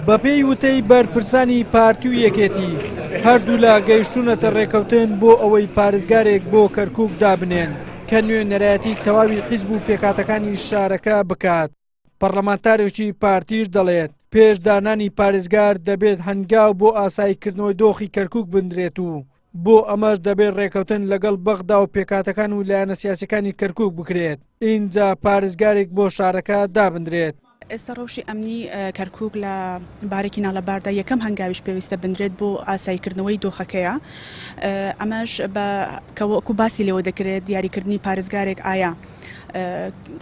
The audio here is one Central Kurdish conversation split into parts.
بەپێی وتەی بەرپرسانی پارتی و یەکێتی هەردوو لا گەیشتوونەتە ڕێکەوتن بۆ ئەوەی پارێزگارێک بۆ کەرکووک دابنێن کە نوێنەرایەتی تەواوی حیزب و پێکاتەکانی شارەکە بکات. پەرلەمانتارێکی پارتیش دەڵێت پێش دانانی پارێزگار دەبێت هەنگاو بۆ ئاساییکردنەوەی دۆخی کەرکووک بندرێت و بۆ ئەمەش دەبێت ڕێکەوتن لەگەڵ بەغدا و پێکاتەکان و لایەنە سیاسیەکانی کەرکووک بکرێت. اینجا پارێزگارێک بۆ شارەکە دابدرێت. ئێستا ڕۆژی ئەمنی کەرکووک لە بارێکی ناڵەباردا یەکەم هەنگاویش پێویستە بندرێت بۆ ئاساییکردنەوەی دۆخەکەیە. ئەمەش کەوەکو باسی لێوە دەکرێت دیاریکردنی پارێزگارێک ئایا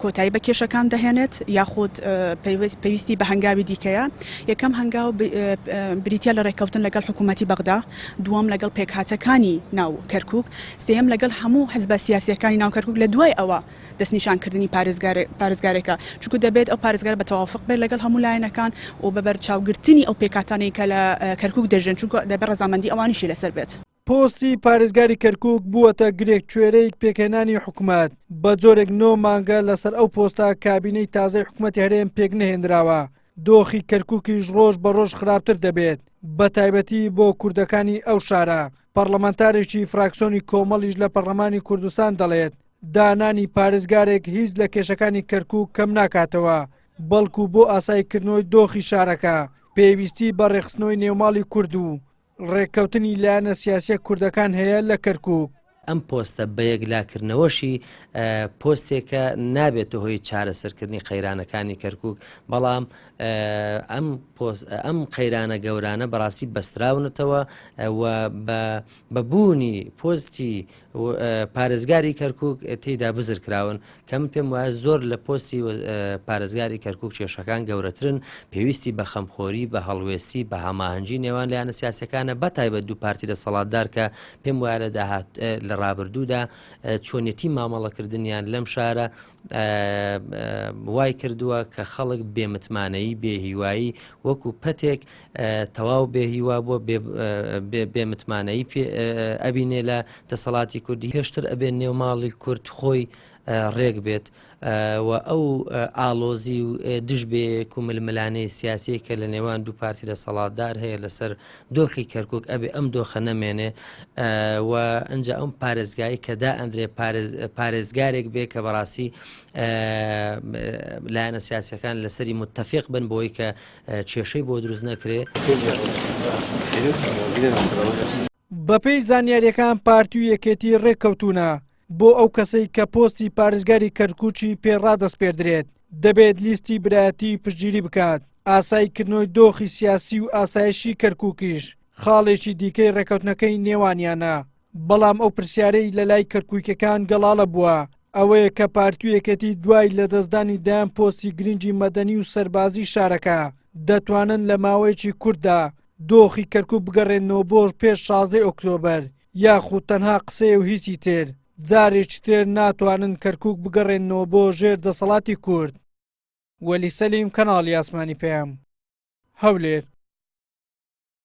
کۆتایی بە کێشەکان دەهێنێت یاخود پێویستی بە هەنگاوی دیکەیە. یەکەم هەنگاو بریتە لە ڕێکەوتن لەگەڵ حکوومەتی بەغدا، دووەم لەگەڵ پێکهاتەکانی ناو کەرکووک، سێەم لەگەڵ هەموو حزبە سیاسیەکانی ناو کەرکووک لە دوای ئەوە دەستنیشانکردنی پارێزگارێکە، چونکو دەبێت ئەو پارێزگار بە تەوافق بێت لەگەڵ هەموو لایەنەکان و بەبەر چاوگرتنی ئەو پێکاتانەی کە لە کەرکووک دەژێن، چونکو دەبێت ڕەزامەندی ئەوانیشی لەسەر بێت. پۆستی پارێزگاری کەرکووک بووەتە گرێک کوێرەی پێکهێنانی حکوومەت. بە جۆرێک 9 مانگە لەسەر ئەو پۆستە کابینەی تازای حکوومەتی هەرێم پێک نەهێنراوە. دۆخی کەرکووکیش ڕۆژ بە ڕۆژ خراپتر دەبێت، بە تایبەتی بۆ کوردەکانی ئەو شارە. پەرلەمانتارێکی فراکسیۆنی کۆمەڵیش لە پەرلەمانی کوردستان دەڵێت دانانی پارێزگارێک هیچ لە کێشەکانی کەرکووک کەم ناکاتەوە، بەڵکو بۆ ئاساییکردنەوەی دۆخی شارەکە پێویستی بە ڕێخستنەوەی نێوماڵی کورد و ڕێککەوتنی لایەنە سیاسیە کوردەکان هەیە لە کەرکووک. ئەم پۆستە بە یەکلاکردنەوەشی پۆستێکە نابێت هۆی چارەسەرکردنی قەیرانەکانی کەرکووک، بەڵام ئەم قەیرانە گەورانە بەڕاستی بەستراونەتەوە و بەبوونی پۆستی پارێزگاری کەرکووک تێیدا بزرکراون، کەم پێم وایە زۆر لە پۆستی پارێزگاری کەرکووک کێشەکان گەورەترن، پێویستی بە خەمخۆری، بە هەڵوێستی، بە هەماهەنگی نێوان لایەنە سیاسیەکانە بەتایبەت دوو پارتی دەسەڵاتدار کە پێم وایە لە ڕابردوودا چۆنیەتی مامەڵەکردنیان لەم شارە وای کردووە کە خەڵک بێمتمانەیی بێهیوایی وەکو پەتێک تەواو بێهیوا بۆ بێمتمانەیی ئەبینێ لە دەسەڵاتی کوردی، هێشتر ئەبێن نێوماڵی کورد خۆی ڕێک بێت و ئەو ئالۆزی و دژبێک و ململانەی سیاسی کە لە نێوان دوو پارتی دەسەڵاتدار هەیە لەسەر دۆخی کەرکووک ئەبێ ئەم دۆخە نەمێنێ و ئەنجا ئەم پارێزگایی کە دا ئەندرێ پارێزگارێک بێ کە بەڕاستی لایەنە سیاسیەکان لەسەری متتەفیق بن بۆی کە کێشەی بۆ دروست نەکرێ. بەپێی زانیاریەکان پارتی و یەکێتی ڕێککەوتوونە بۆ ئەو کەسەی کە پۆستی پارێزگاری کەرکووکی پێڕادەسپێردرێت دەبێت لیستی برایەتی پشتگیری بکات. ئاساییکردنەوەی دۆخی سیاسی و ئاسایشی کەرکووکیش خاڵێکی دیکەی ڕێکەوتنەکەی نێوانیانە، بەڵام ئەو پرسیارەی لە لای کەرکووکەکان گەڵاڵە بووە ئەوەیە کە پارتی و یەکێتی دوای لە دەستدانی دایان پۆستی گرنگی مەدەنی و سەربازی شارەکە دەتوانن لە ماوەیەکی کووردا دۆخی کەرکووک بگەڕێنەوە بۆ پێش 16 ئۆکتۆبەر یاخود تەنها قسەی و هیچی تر جارێکی تر ناتوانن کەرکووک بگەڕێنەوە بۆ ژێر دەسەڵاتی کورد. وەلی سەلیم، کەناڵی ئاسمانی پێم، هەولێر.